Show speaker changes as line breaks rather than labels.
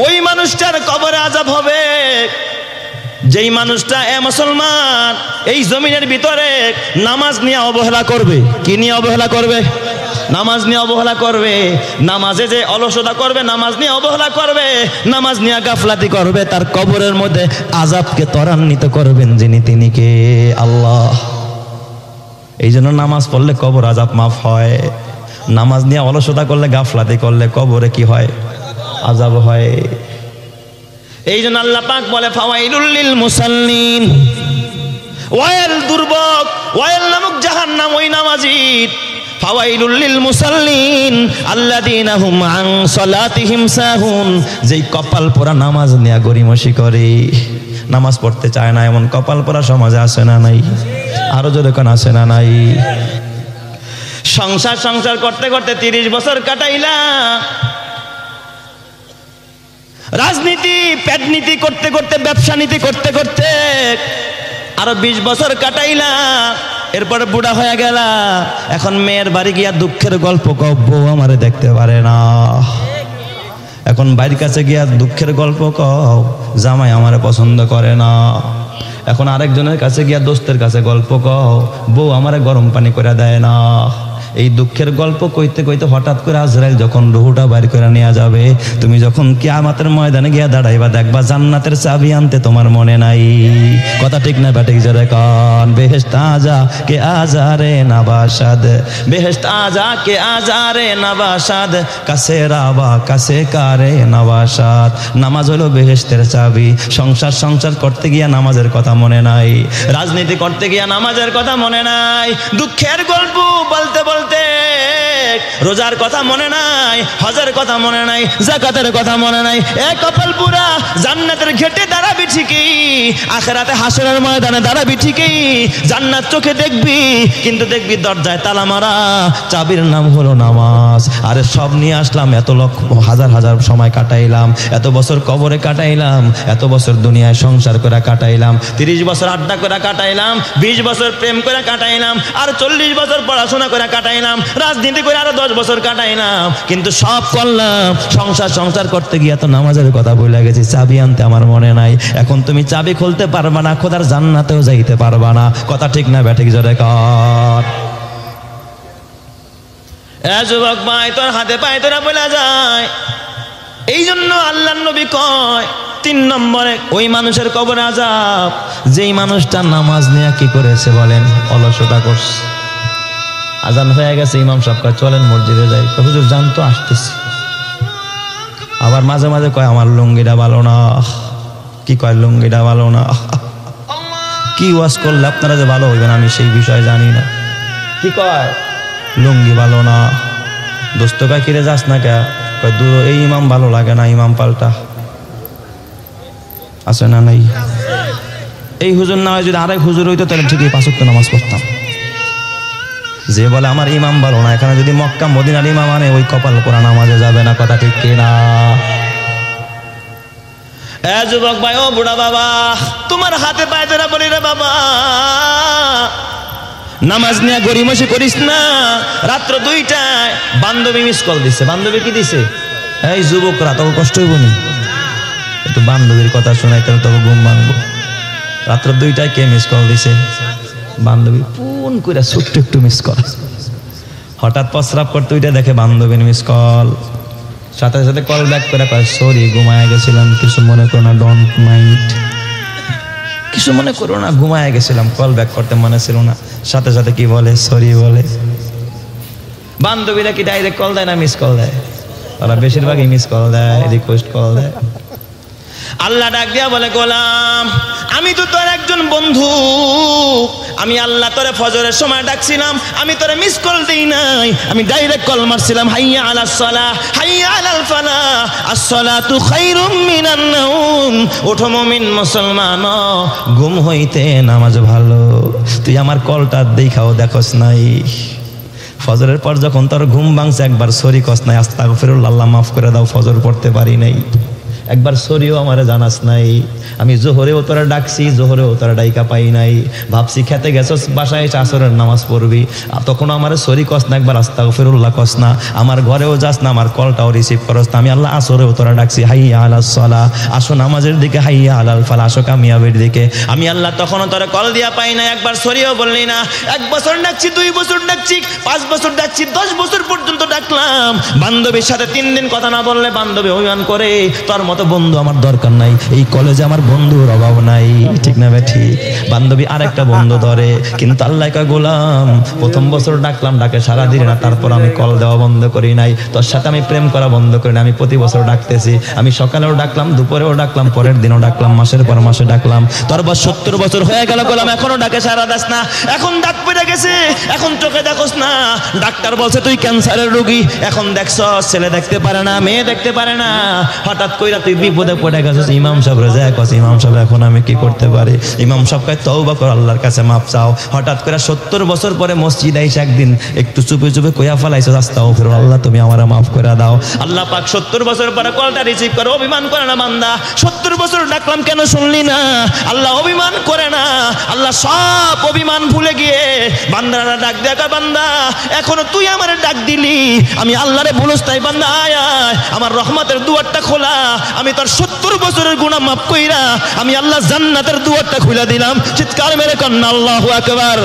ওই মানুষটার কবরে আযাব হবে যেই মানুষটা মুসলমান এই জমিনের ভিতরে নামাজ নিয়ে অবহেলা করবে। কি নিয়ে অবহেলা করবে? নামাজ নিয়ে অবহেলা করবে। নামাজে যে অলসতা করবে, নামাজ নিয়ে অবহেলা করবে, নামাজ নিয়ে গাফলাতি করবে, তার কবরের মধ্যে আযাবকে ত্বরান্বিত করবেন যিনি, তিনি কে? আল্লাহ। এই জন্য নামাজ পড়লে কবর আযাব মাফ হয়। নামাজ নিয়ে অলসতা করলে, গাফলাতি করলে কবরে কি হয়? আযাব হয়। এই জন্য আল্লাহ পাক বলে ফাওয়াইলুল লিল মুসাল্লিন, ওয়াইল দুর্ভোগ, ওয়াইল নামক জাহান্নাম ওই নামাজির। ফাওয়াইলুল লিল মুসাল্লিন আল্লাযীনা হুম আন সালাতিহিম সাহুন, যেই কপাল পোড়া নামাজ নিয়ে গরিমসি করে, নামাজ পড়তে চায় না, এমন কপাল পোড়া সমাজে আছে না নাই? আরো জোরে কোন আছে না নাই? সংসার করতে করতে 30 বছর কাটাইলা, রাজনীতি পেটনীতি করতে করতে, ব্যবসা নীতি করতে করতে আরো 20 বছর কাটাইলা, এরপরে বুড়া হয়ে গেলা। এখন মেয়ের বাড়ি গিয়া দুঃখের গল্প কও, বউ আমারে দেখতে পারে না। এখন বাড়ির কাছে গিয়া দুঃখের গল্প কও, জামাই আমারে পছন্দ করে না। এখন আরেকজনের কাছে গিয়া দোস্তের কাছে গল্প কও, বউ আমারে গরম পানি করে দেয় না। এই দুঃখের গল্প কইতে কইতে হঠাৎ করে আজরাইল যখন রুহুটা বাইর করে নিয়ে যাবে, তুমি যখন কিয়ামতের ময়দানে গিয়া দাঁড়াইবা, দেখবা জান্নাতের চাবি আনতে তোমার মনে নাই। কথা ঠিক না ব্যাটিক জোরে কান? বেহেশত আজা কে আজারে নবাসাদ, বেহেশত আজা কে আজারে নবাসাদ, কাছে রাবা কাছে কারে নবাসাদ। নামাজ হলো বেহেশতের চাবি। সংসার করতে গিয়া নামাজের কথা মনে নাই, রাজনীতি করতে গিয়া নামাজের কথা মনে নাই, দুঃখের গল্প বলতে বলতে রোজার কথা মনে নাই, হজের কথা মনে নাই, যাকাতের কথা মনে নাই। কপাল পুরা জান্নাতের ঘেটে দাঁড়াবি ঠিকই, আখিরাতে হাসরের ময়দানে দাঁড়াবি ঠিকই, জান্নাত চোখে দেখবি, কিন্তু দেখবি দরজায় তালা মারা, চাবির নাম হলো নামাজ। আরে সব নিয়ে আসলাম, এত লক্ষ হাজার হাজার সময় কাটাইলাম, এত বছর কবরে কাটাইলাম, এত বছর দুনিয়ায় সংসার করে কাটাইলাম, 30 বছর আড্ডা করে কাটাইলাম, 20 বছর প্রেম করে কাটাইলাম, আর 40 বছর পড়াশোনা করে কাটাইলাম, রাজনীতি করে আরো 10 বছর কাটাইলাম, কিন্তু সব করলাম। সংসার করতে গিয়ে তো নামাজের কথা বলে গেছি, চাবি আনতে আমার মনে নাই। এখন তুমি চাবি খুলতে পারবা না, খোদার জান্নাতেও যাইতে পারবা না। কথা ঠিক না ব্যাঠিক জোরে কর? যুবক ভাই, তোর হাতে পায়ে তোরা বলে যায়। এই জন্য আল্লাহর নবী কয় 3 নম্বরে ওই মানুষের কবরে আযাব, যেই মানুষটা নামাজ নিয়ে কি করেছে বলেন? অলসতা করছে। আজান হয়ে গেছে, ইমাম সাহেব কয় চলেন মসজিদে যাই। হুজুর জান তো আসতেছি। আবার মাঝে মাঝে কয় আমার লুঙ্গিটা ভালো না। কি কয়? লুঙ্গিটা ভালো না। কি ওয়াজ করলে আপনারা যে ভালো হইবেন আমি সেই বিষয়ে জানি না। কি কয়? লুঙ্গি ভালো না। দোস্ত কয় কিরে যাস না কে? কয় দূর, এই ইমাম ভালো লাগে না, ইমাম পাল্টা। আছে না নাই? এই হুজুর না হয় যদি আরেক হুজুর হইতো তাহলে ঠিকই 5 ওয়াক্ত নামাজ পড়তাম। যে বলে আমার ইমাম ভালো না, এখানে যদি মক্কা মদিনার ইমাম আনে, ওই কপাল পোড়া নামাজে যাবে না। কথা ঠিক কিনা? যুবক ভাই, ও বুড়া বাবা, তোমার হাতে পায়ে ধরা বলি রে বাবা, নামাজ নিয়ে গরিমসি করিস না। রাত্র 2টায় বান্ধবী মিস কল দিছে। বান্ধবী কি দিছে? এই যুবকরা, তবে কষ্ট হইব নি? একটু বান্ধবীর কথা শোনাই, তাহলে তবে ঘুম ভাঙবো। রাত্র 2টায় কে মিস কল দিছে? বান্ধবী। ফোন করে ছোট্ট একটু মিস কল। হঠাৎ প্রস্রাব করতে ওইটা দেখে বান্ধবীর মিস কল, সাথে সাথে কল ব্যাক করে কয় সরি ঘুমায় গেছিলাম, কিছু মনে করো না, ডোন্ট মাইন্ড, কিছু মনে করো না, ঘুমায় গেছিলাম, কল ব্যাক করতে মনে ছিল না। সাথে সাথে কি বলে? সরি বলে। বান্ধবীরা কি ডাইরেক্ট কল দেয় না মিস কল দেয়? ওরা বেশিরভাগই মিস কল দেয়, রিকোয়েস্ট কল দেয়। আল্লাহ ডাক দিয়া বলে গোলাম, আমি তো তোর একজন বন্ধু, আমি আল্লাহ তোরে ফজরের সময় ডাকছিলাম, আমি তোরে মিস কল দেই নাই, আমি ডাইরেক্ট কল মারছিলাম, হাইয়া আলাস সালাহ হাইয়া আলাল ফালাহ আসসালাতু খায়রুম মিনান নাওম। ওঠো মুমিন মুসলমান, ঘুম হইতে নামাজ ভালো। তুই আমার কলটা দেখাও দেখোস নাই? ফজরের পর যখন তোর ঘুম ভাঙছে একবার সরি কস নাই, আস্তাগফিরুল্লাহ, আল্লাহ মাফ করে দাও, ফজর পড়তে পারি নাই। একবার সরিও আমারে জানাস নাই, আমি জোহরেও তোরা ডাকছি, জোহরেও তোরা ডাইকা পাই নাই, ভাবছি খেতে গেছস বাসায় এসে আসরের নামাজ পড়বি, তখন আমারে সরি কস না, একবার আস্তাগফিরুল্লাহ কস না, আমার ঘরেও যাস না, আমার কলটাও রিসিভ করস না, আমি আল্লাহ আসরেও তোরা ডাকছি হাইয়া আলাস সালাহ, আসো নামাজের দিকে, হাইয়া আলাল ফালাহ, আসো কামিয়াবের দিকে, আমি আল্লাহ তখনও তোরা কল দিয়া পাই না, একবার সরিও বললি না। 1 বছর ডাকছি, 2 বছর ডাকছি, 5 বছর ডাকছি, 10 বছর পর্যন্ত ডাকলাম, বান্ধবীর সাথে 3 দিন কথা না বললে বান্ধবী অভিমান করে, তোর মতো বন্ধু আমার দরকার নাই, এই কলেজে আমার বন্ধুর অভাব নাই, ঠিক না ভাই? ঠিক। বান্ধবী আরেকটা বন্ধু ধরে, কিন্তু আল্লাহ কয় গোলাম, 1ম বছর ডাকলাম, ডাকে সারা দিন না, তারপর আমি কল দেওয়া বন্ধ করি নাই, তোর সাথে আমি প্রেম করা বন্ধ করি না, আমি প্রতি বছর ডাকতেছি, আমি সকালেও ডাকলাম, দুপুরেও ডাকলাম, পরের দিনও ডাকলাম, মাসের পর মাসে ডাকলাম, তোর বয়স 70 বছর হয়ে গেল গোলাম, এখনো ডাকে সারা দাস না, এখন দাঁত পড়ে গেছে, এখন চোখে দেখোস না, ডাক্তার বলছে তুই ক্যান্সারের রোগী, এখন দেখছ ছেলে দেখতে পারে না, মেয়ে দেখতে পারে না, হঠাৎ কইরা তুই বিপদে পড়ে গেছিস, ইমাম সাহেব রেজা কস, ইমাম সাহেব এখন আমি কি করতে পারি? ইমাম সাহেব কয় তওবা কর, আল্লাহর কাছে মাপ চাও। হঠাৎ করে 70 বছর পরে মসজিদে আইসা একদিন একটু চুপে চুপে কইয়া ফেলাইছো, আস্তাগফিরুল্লাহ, আল্লাহ তুমি আমারে মাফ করে দাও। আল্লাহ পাক 70 বছর পরে কলটা রিসিভ করে, অভিমান করে না বান্দা, 70 বছর ডাকলাম কেন শুনলি না? আল্লাহ অভিমান করে না, আল্লাহ সব অভিমান ভুলে গিয়ে বান্দারা ডাক দেখা, বান্দা এখনো তুই আমারে ডাক দিলি, আমি আল্লাহরে ভুলস তাই, বান্দা আয় আয়, আমার রহমতের দুয়ারটা খোলা, আমি তোর 70 বছরের গুনাহ মাফ কইরা আমি আল্লাহ জান্নাতের দুয়ারটা খুলে দিলাম। চিৎকার মেরে কন্না আল্লাহু আকবার।